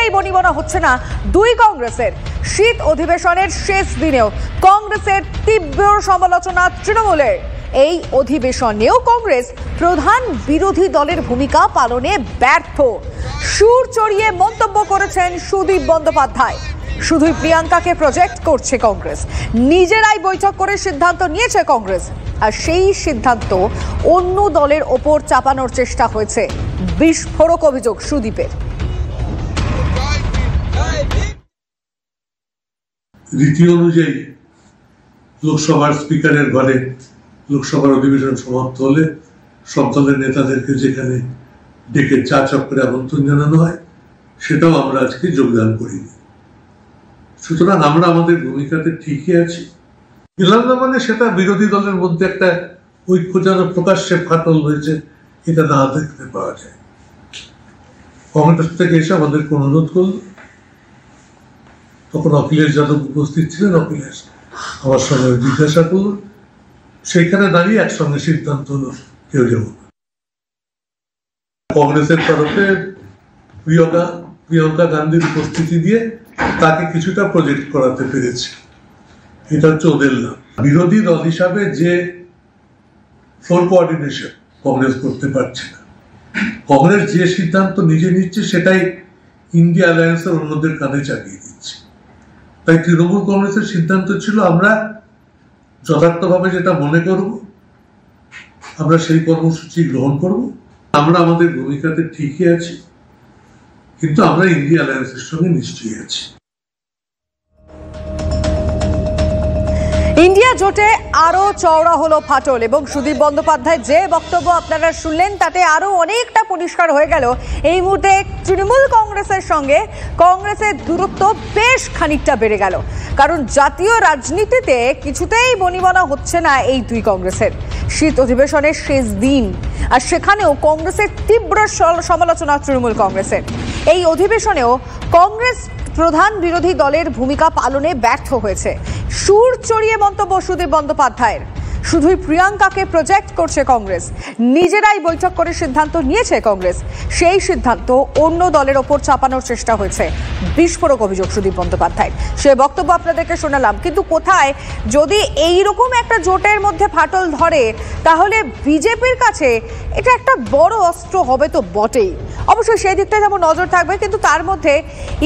কিছুতেই বনিবনা হচ্ছে না দুই কংগ্রেসের। শীত অধিবেশনের শেষ দিনেও কংগ্রেসের তীব্র সমালোচনা তৃণমূলের। এই অধিবেশনেও কংগ্রেস প্রধান বিরোধী দলের ভূমিকা পালনে ব্যর্থ। সুর চড়িয়ে মন্তব্য করেছেন সুদীপ বন্দ্যোপাধ্যায়। শুধুই প্রিয়াঙ্কাকে প্রজেক্ট করছে কংগ্রেস, নিজেরাই বৈঠক করে সিদ্ধান্ত নিয়েছে কংগ্রেস, আর সেই সিদ্ধান্ত অন্য দলের ওপর চাপানোর চেষ্টা হয়েছে। বিস্ফোরক অভিযোগ সুদীপের। রীতি অনুযায়ী লোকসভার স্পিকারের ঘরে লোকসভার অধিবেশন সমাপ্ত হলে সব দলের নেতাদেরকে যেখানে ডেকে চা চক্করে আমন্ত্রণ জানানো হয়, সেটাও আমরা আজকে যোগদান করিনি। সুতরাং আমরা আমাদের ভূমিকাতে ঠিকই আছি। গেলাম না মানে সেটা বিরোধী দলের মধ্যে একটা ঐক্য যেন প্রকাশ্যে ফাটল হয়েছে, এটা না দেখতে পাওয়া যায়। কংগ্রেস থেকে এসে আমাদেরকে অনুরোধ করল, তখন অখিলেশ যাদব উপস্থিত ছিলেন। অখিলেশ আমার সঙ্গে জিজ্ঞাসা করল, সেখানে দাঁড়িয়ে একসঙ্গে সিদ্ধান্ত হলো কেউ যাব না। কংগ্রেসের তরফে প্রিয়াঙ্কা গান্ধীর উপস্থিতি দিয়ে তাকে কিছুটা প্রজেক্ট করাতে পেরেছে। এটা হচ্ছে ওদের লাভ। বিরোধী দল হিসাবে যে ফ্লোর কোঅর্ডিনেশন কংগ্রেস করতে পারছে না, কংগ্রেস যে সিদ্ধান্ত নিজে নিচ্ছে সেটাই ইন্ডিয়া অ্যালায়েন্সের অন্যদের কাঁধে চাপিয়ে দিচ্ছে। তাই তৃণমূল কংগ্রেসের সিদ্ধান্ত ছিল, আমরা যথার্থভাবে যেটা মনে করব আমরা সেই কর্মসূচি গ্রহণ করব। আমরা আমাদের ভূমিকাতে ঠিকই আছি, কিন্তু আমরা ইন্ডিয়া অ্যালায়েন্সের সঙ্গে নিশ্চয়ই আছি। ইন্ডিয়া জোটে আরো চওড়া হলো ফাটল, এবং সুদীপ বন্দ্যোপাধ্যায় যে বক্তব্য আপনারা শুনলেন তাতে আরো অনেকটা পরিষ্কার হয়ে গেল এই মুহূর্তে তৃণমূল কংগ্রেসের সঙ্গে কংগ্রেসের দূরত্ব বেশ খানিকটা বেড়ে গেল। কারণ জাতীয় রাজনীতিতে কিছুতেই বনিবনা হচ্ছে না এই দুই কংগ্রেসের। শীত অধিবেশনের শেষ দিন, আর সেখানেও কংগ্রেসের তীব্র সমালোচনা তৃণমূল কংগ্রেসের। এই অধিবেশনেও কংগ্রেস প্রধান বিরোধী দলের ভূমিকা পালনে ব্যর্থ হয়েছে। সুর চড়িয়ে মন্তব্য সুদীপ বন্দ্যোপাধ্যায়ের। শুধুই প্রিয়াঙ্কাকে প্রজেক্ট করছে কংগ্রেস, নিজেরাই বৈঠক করে সিদ্ধান্ত নিয়েছে কংগ্রেস, সেই সিদ্ধান্ত অন্য দলের ওপর চাপানোর চেষ্টা হয়েছে। বিস্ফোরক অভিযোগ সুদীপ বন্দ্যোপাধ্যায়। সে বক্তব্য আপনাদেরকে শোনালাম, কিন্তু কোথায় যদি এইরকম একটা জোটের মধ্যে ফাটল ধরে তাহলে বিজেপির কাছে এটা একটা বড় অস্ত্র হবে তো বটেই। অবশ্যই সেই দিকটা যেমন নজর থাকবে, কিন্তু তার মধ্যে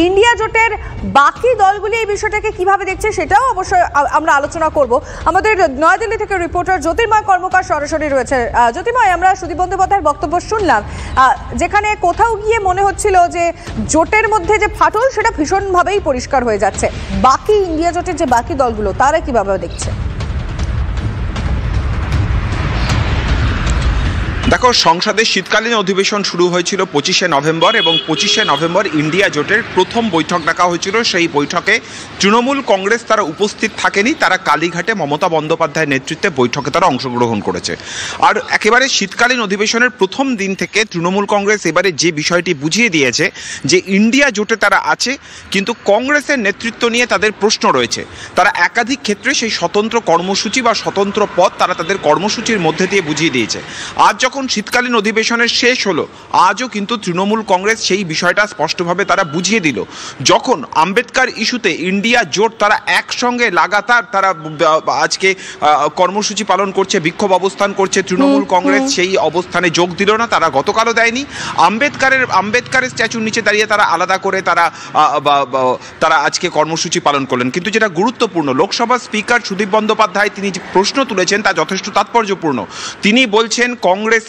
ইন্ডিয়া জোটের বাকি দলগুলি এই বিষয়টাকে কিভাবে দেখছে সেটাও অবশ্যই আমরা আলোচনা করব। আমাদের নয়াদিল্লি থেকে রিপোর্টার জ্যোতির্ময় কর্মকার সরাসরি রয়েছে। জ্যোতির্ময়, আমরা সুদীপ বন্দ্যোপাধ্যায়ের বক্তব্য শুনলাম, যেখানে কোথাও গিয়ে মনে হচ্ছিল যে জোটের মধ্যে যে ফাটল সেটা ভীষণভাবেই পরিষ্কার হয়ে যাচ্ছে। বাকি ইন্ডিয়া জোটের যে বাকি দলগুলো তারা কিভাবে দেখছে? দেখো, সংসদের শীতকালীন অধিবেশন শুরু হয়েছিল 25শে নভেম্বর, এবং 25শে নভেম্বর ইন্ডিয়া জোটের প্রথম বৈঠক ডাকা হয়েছিল। সেই বৈঠকে তৃণমূল কংগ্রেস তারা উপস্থিত থাকেনি, তারা কালীঘাটে মমতা বন্দ্যোপাধ্যায়ের নেতৃত্বে বৈঠকে তারা অংশগ্রহণ করেছে। আর একেবারে শীতকালীন অধিবেশনের প্রথম দিন থেকে তৃণমূল কংগ্রেস এবারে যে বিষয়টি বুঝিয়ে দিয়েছে যে ইন্ডিয়া জোটে তারা আছে, কিন্তু কংগ্রেসের নেতৃত্ব নিয়ে তাদের প্রশ্ন রয়েছে। তারা একাধিক ক্ষেত্রে সেই স্বতন্ত্র কর্মসূচি বা স্বতন্ত্র পথ তারা তাদের কর্মসূচির মধ্যে দিয়ে বুঝিয়ে দিয়েছে। আজ যখন শীতকালীন অধিবেশনের শেষ হলো, আজও কিন্তু তৃণমূল কংগ্রেস সেই বিষয়টা স্পষ্টভাবে তারা বুঝিয়ে দিল। যখন আম্বেদকর ইস্যুতে ইন্ডিয়া জোট তারা একসঙ্গে লাগাতার তারা আজকে কর্মসূচি পালন করছে, বিক্ষোভ অবস্থান করছে, তৃণমূল কংগ্রেস সেই অবস্থানে যোগ দিল না, তারা গতকালও দেয়নি। আম্বেদকরের স্ট্যাচুর নিচে দাঁড়িয়ে তারা আলাদা করে তারা আজকে কর্মসূচি পালন করলেন। কিন্তু যেটা গুরুত্বপূর্ণ, লোকসভার স্পিকার সুদীপ বন্দ্যোপাধ্যায় তিনি যে প্রশ্ন তুলেছেন তা যথেষ্ট তাৎপর্যপূর্ণ। তিনি বলছেন কংগ্রেসের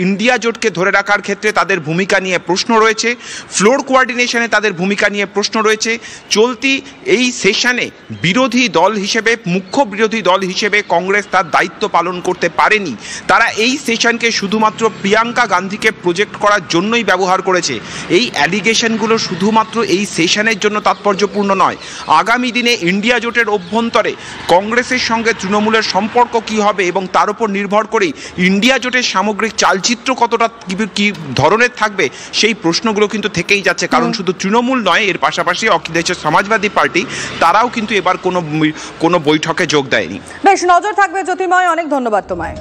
ইন্ডিয়া জোটকে ধরে রাখার ক্ষেত্রে তাদের ভূমিকা নিয়ে প্রশ্ন রয়েছে, ফ্লোর কোঅর্ডিনেশনে তাদের ভূমিকা নিয়ে প্রশ্ন রয়েছে। চলতি এই সেশনে বিরোধী দল হিসেবে, মুখ্য বিরোধী দল হিসেবে কংগ্রেস তার দায়িত্ব পালন করতে পারেনি। তারা এই সেশনকে শুধুমাত্র প্রিয়াঙ্কা গান্ধীকে প্রজেক্ট করার জন্যই ব্যবহার করেছে। এই অ্যালিগেশনগুলো শুধুমাত্র এই সেশনের জন্য তাৎপর্যপূর্ণ নয়, আগামী দিনে ইন্ডিয়া জোটের অভ্যন্তরে কংগ্রেসের সঙ্গে তৃণমূলের সম্পর্ক কী হবে এবং তার উপর নির্ভর করেই ইন্ডিয়া জোটের সামগ্রিক চালচিত্র কতটা কি ধরনের থাকবে সেই প্রশ্নগুলো কিন্তু থেকেই যাচ্ছে। কারণ শুধু তৃণমূল নয়, এর পাশাপাশি অখিলেশের সমাজবাদী পার্টি তারাও কিন্তু এবার কোনো বৈঠকে যোগ দেয়নি। বেশ নজর থাকবে জ্যোতির্ময়, অনেক ধন্যবাদ তোমায়।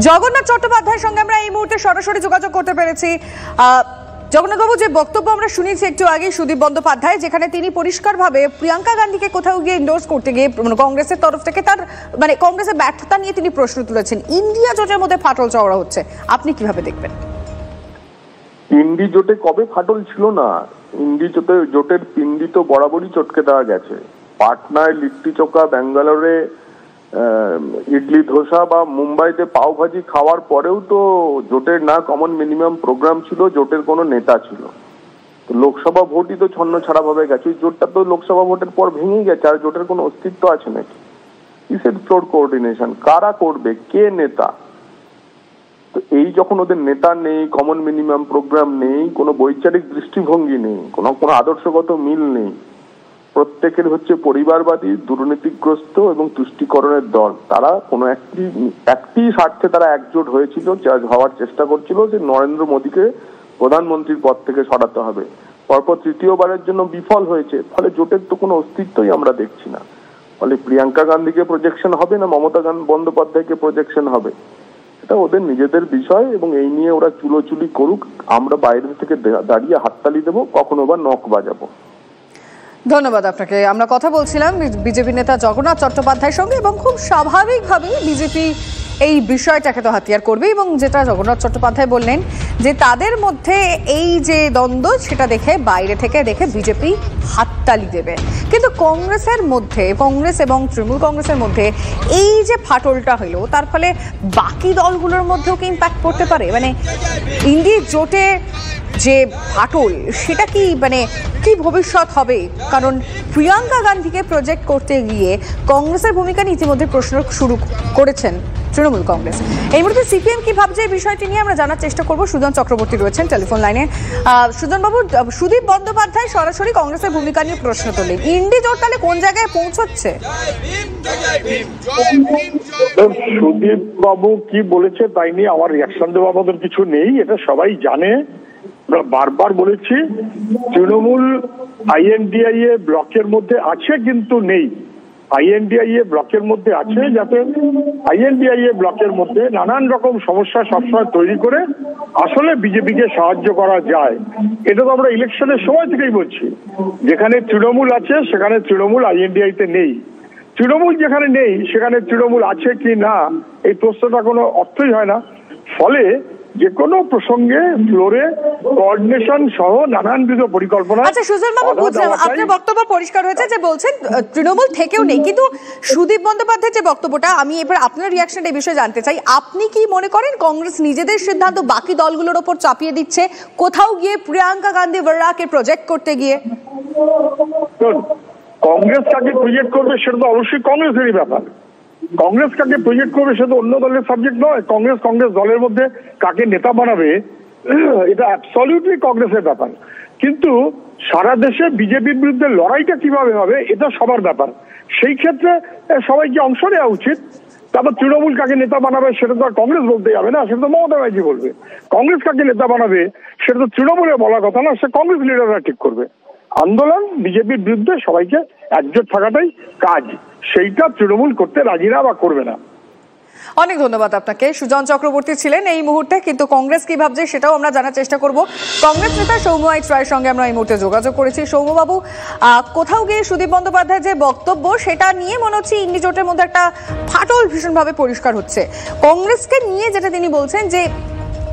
জগন্নাথ চট্টোপাধ্যায়ের সঙ্গে আমরা এই মুহূর্তে সরাসরি যোগাযোগ করতে পেরেছি। জগন্নাথবাবু, যে বক্তব্য আমরা শুনেছি একটু আগে সুদীপ বন্দ্যোপাধ্যায়, যেখানে তিনি পরিষ্কারভাবে প্রিয়াঙ্কা গান্ধীকে কোথাও গিয়ে এন্ডোর্স করতে গিয়ে কংগ্রেসের তরফ থেকে তার কংগ্রেসের ব্যর্থতা নিয়ে তিনি প্রশ্ন তুলেছেন। ইন্ডিয়া জোটের মধ্যে ফাটল চওড়া হচ্ছে, আপনি কিভাবে দেখবেন? ইন্ডি জোটে কবে ফাটল ছিল না? ইন্ডি জোটের পিন্ডি তো বরাবরই চটকে দেওয়া গেছে। পাটনায় লিট্টি চোখা, ব্যাঙ্গালোরে ইডলি ধোসা বা মুম্বাইতে পাও ভাজি খাওয়ার পরেও তো জোটের না কমন মিনিমাম প্রোগ্রাম ছিল, জোটের কোনো নেতা ছিল। তো লোকসভা ভোটই তো ছন্ন ছাড়া ভাবে গেছে। জোটটা তো লোকসভা ভোটের পর ভেঙেই গেছে। আর জোটের কোনো অস্তিত্ব আছে নাকি? কিসের ফ্লোর কোঅর্ডিনেশন? কারা করবে? কে নেতা? তো এই যখন ওদের নেতা নেই, কমন মিনিমাম প্রোগ্রাম নেই, কোনো বৈচারিক দৃষ্টিভঙ্গি নেই, কোনো আদর্শগত মিল নেই, প্রত্যেকের হচ্ছে পরিবারবাদী, দুর্নীতিগ্রস্ত এবং তুষ্টিকরণের দল। তারা কোনো একটি স্বার্থে তারা একজোট হয়েছিল, হওয়ার চেষ্টা করছিল যে নরেন্দ্র মোদীকে প্রধানমন্ত্রীর পদ থেকে সরাতে হবে। পরপর তৃতীয়বারের জন্য বিফল হয়েছে। ফলে জোটের তো কোনো অস্তিত্বই আমরা দেখছি না। ফলে প্রিয়াঙ্কা গান্ধীকে প্রজেকশন হবে না মমতা বন্দ্যোপাধ্যায়কে প্রজেকশন হবে, এটা ওদের নিজেদের বিষয় এবং এই নিয়ে ওরা চুলোচুলি করুক। আমরা বাইরে থেকে দাঁড়িয়ে হাততালি দেবো, কখনো বা নখ বাজাবো। ধন্যবাদ আপনাকে। আমরা কথা বলছিলাম বিজেপি নেতা জগন্নাথ চট্টোপাধ্যায়ের সঙ্গে এবং খুব স্বাভাবিকভাবেই বিজেপি এই বিষয়টাকে তো হাতিয়ার করবে এবং যেটা জগন্নাথ চট্টোপাধ্যায় বললেন যে তাদের মধ্যে এই যে দ্বন্দ্ব সেটা দেখে বাইরে থেকে দেখে বিজেপি হাততালি দেবে। কিন্তু কংগ্রেসের মধ্যে, কংগ্রেস এবং তৃণমূল কংগ্রেসের মধ্যে এই যে ফাটলটা হলো তার ফলে বাকি দলগুলোর মধ্যেও কি ইম্প্যাক্ট পড়তে পারে? ইন্ডি জোটে যে ফাটল সেটা কি কি ভবিষ্যৎ হবে? কারণ প্রিয়াঙ্কা গান্ধীকে প্রজেক্ট করতে গিয়ে কংগ্রেসের ভূমিকা নিয়ে ইতিমধ্যে প্রশ্ন শুরু করেছেন তৃণমূল কংগ্রেস। এই মুহূর্তে সিপিএম কি ভাবছে এই বিষয়টি নিয়ে আমরা জানার চেষ্টা করব। সুজন চক্রবর্তী রয়েছেন টেলিফোন লাইনে। সুজন বাবু, সুদীপ বন্দ্যোপাধ্যায় সরাসরি কংগ্রেসের ভূমিকা নিয়ে প্রশ্ন তোলেন। ইন্ডি জোট তাহলে কোন জায়গায় পৌঁছচ্ছে? সুদীপ বাবু কি বলেছে তাই নিয়ে আমার রিয়াকশন দেওয়ার মতন কিছু নেই, এটা সবাই জানে। আমরা বারবার বলেছি তৃণমূল আইএনডিআইএ ব্লকের মধ্যে আছে কিন্তু নেই। আইএনডিআইএ ব্লকের মধ্যে আছে যাতে আইএনডিআইএ ব্লকের মধ্যে নানান রকম সমস্যা সবসময় তৈরি করে আসলে বিজেপিকে সাহায্য করা যায়। এটা তো আমরা ইলেকশনের সময় থেকেই বলছি। যেখানে তৃণমূল আছে সেখানে তৃণমূল আইএনডিআইতে নেই, তৃণমূল যেখানে নেই সেখানে তৃণমূল আছে কি না এই প্রশ্নটা কোনো অর্থই হয় না। ফলে যে কোনো প্রসঙ্গে ফ্লোরে কোঅর্ডিনেশন সহ নানানবিধ পরিকল্পনা। আচ্ছা সুজন বাবু, বুঝলাম আপনার বক্তব্য পরিষ্কার হয়েছে যে বলছেন তৃণমূল থেকেও নেই, কিন্তু সুদীপ বন্দ্যোপাধ্যায়ের যে বক্তব্যটা, আমি এবার আপনার রিয়াকশন এই বিষয়ে জানতে চাই। আপনি কি মনে করেন কংগ্রেস নিজেদের সিদ্ধান্ত বাকি দলগুলোর ওপর চাপিয়ে দিচ্ছে কোথাও গিয়ে প্রিয়াঙ্কা গান্ধী বড়রাকে প্রজেক্ট করতে গিয়ে? কংগ্রেস কাকে প্রজেক্ট করবে সেটা তো অবশ্যই কংগ্রেসেরই ব্যাপার। কংগ্রেস কাকে প্রজেক্ট করবে সেটা অন্য দলের সাবজেক্ট নয়। কংগ্রেস দলের মধ্যে কাকে নেতা বানাবে এটা অ্যাবসলিউটলি কংগ্রেসের ব্যাপার। কিন্তু সারা দেশে বিজেপির বিরুদ্ধে লড়াইটা কিভাবে হবে এটা সবার ব্যাপার। সেই ক্ষেত্রে সবাইকে অংশ নেওয়া উচিত। তারপর তৃণমূল কাকে নেতা বানাবে সেটা তো আর কংগ্রেস বলতে যাবে না, সেটা তো মমতা ব্যানার্জি বলবে। কংগ্রেস কাকে নেতা বানাবে সেটা তো তৃণমূলের বলার কথা না, সে কংগ্রেস লিডাররা ঠিক করবে। আন্দোলন বিজেপির বিরুদ্ধে সবাইকে একজোট থাকাটাই কাজ, সেইটা তৃণমূল করতে রাজি না বা করবে না। অনেক ধন্যবাদ আপনাকে। সুজন চক্রবর্তী ছিলেন এই মুহূর্তে, কিন্তু কংগ্রেস কি ভাবছে সেটাও আমরা জানার চেষ্টা করব। কংগ্রেস নেতা সৌম্য রায়ের সঙ্গে আমরা এই মুহূর্তে যোগাযোগ করেছি। সৌম্যবাবু, কোথাও গিয়ে সুদীপ বন্দ্যোপাধ্যায়ের যে বক্তব্য সেটা নিয়ে মনে হচ্ছে ইন্ডি জোটের মধ্যে একটা ফাটল ভীষণভাবে পরিষ্কার হচ্ছে। কংগ্রেসকে নিয়ে যেটা তিনি বলছেন যে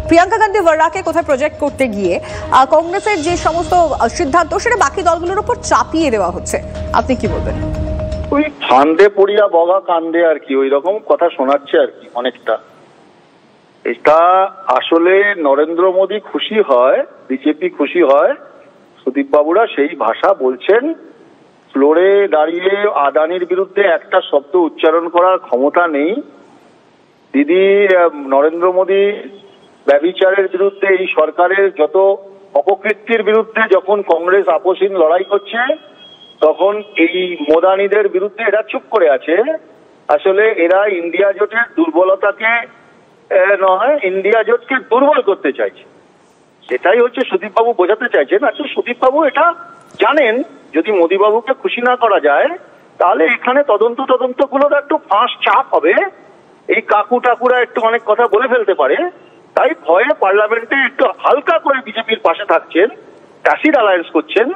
প্রিয়াঙ্কা গান্ধী বড়রাকে কোথায় প্রজেক্ট করতে গিয়ে কংগ্রেসের যে সমস্ত সিদ্ধান্ত সেটা বাকি দলগুলোর উপর চাপিয়ে দেওয়া হচ্ছে, আপনি কি বলবেন? ওই ফান্দে পড়িয়া বগা কান্দে আর কি, ওই রকম কথা শোনাচ্ছে আর কি অনেকটা। এটা আসলে নরেন্দ্র মোদী খুশি হয়, বিজেপি খুশি হয়, সুদীপ বাবুরা সেই ভাষা বলছেন। ফ্লোরে দাঁড়িয়ে আদানির বিরুদ্ধে একটা শব্দ উচ্চারণ করার ক্ষমতা নেই। দিদি নরেন্দ্র মোদী ব্যভিচারের বিরুদ্ধে, এই সরকারের যত অপকৃতির বিরুদ্ধে যখন কংগ্রেস আপোষহীন লড়াই করছে তখন এই মোদানিদের বিরুদ্ধে এরা চুপ করে আছে। আসলে এরা ইন্ডিয়া জোটের দুর্বলতাকে নয়, ইন্ডিয়া জোটকে দুর্বল করতে চাইছে, সেটাই হচ্ছে সুদীপবাবু বোঝাতে চাইছেন। আসলে সুদীপবাবু এটা জানেন যদি মোদীবাবুকে খুশি না করা যায় তাহলে এখানে তদন্তগুলোর একটু ফাঁস চাপ হবে। এই কাকু টাকুরা একটু অনেক কথা বলে ফেলতে পারে, তাই ভয়ে পার্লামেন্টে একটু হালকা করে বিজেপির পাশে থাকছেন, ট্যাসিড অ্যালায়েন্স করছেন,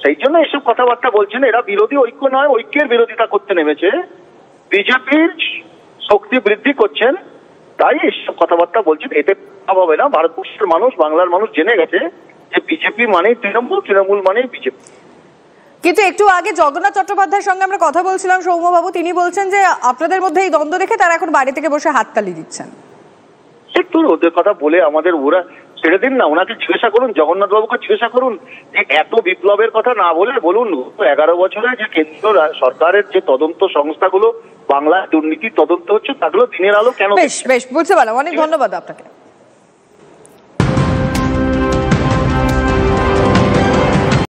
সেই জন্য এসব কথাবার্তা বলছেন। এরা বিরোধী ঐক্য নয়, ঐক্যের বিরোধিতা করতে নেমেছে, বিজেপির শক্তি বৃদ্ধি করছেন, তাই এসব কথাবার্তা বলছেন। এতে লাভ হবে না। ভারতবর্ষের মানুষ, বাংলার মানুষ জেনে গেছে যে বিজেপি মানেই তৃণমূল, তৃণমূল মানেই বিজেপি। কিন্তু একটু আগে জগন্নাথ চট্টোপাধ্যায়ের সঙ্গে আমরা কথা বলছিলাম সৌম্যবাবু, তিনি বলছেন যে আপনাদের মধ্যে এই দ্বন্দ্ব দেখে তারা এখন বাড়ি থেকে বসে হাততালি দিচ্ছেন। একটু ওদের কথা বলে আমাদের ওরা ছেড়ে দিন না, ওনাকে জিজ্ঞাসা করুন, জগন্নাথ বাবুকে জিজ্ঞাসা করুন যে এত বিপ্লবের কথা না বলে বলুন 11 বছরে যে কেন্দ্র সরকারের যে তদন্ত সংস্থাগুলো বাংলা দুর্নীতির তদন্ত হচ্ছে তাগুলো দিনের আলো কেন? বেশ বেশ বুঝতে পারলাম, অনেক ধন্যবাদ আপনাকে।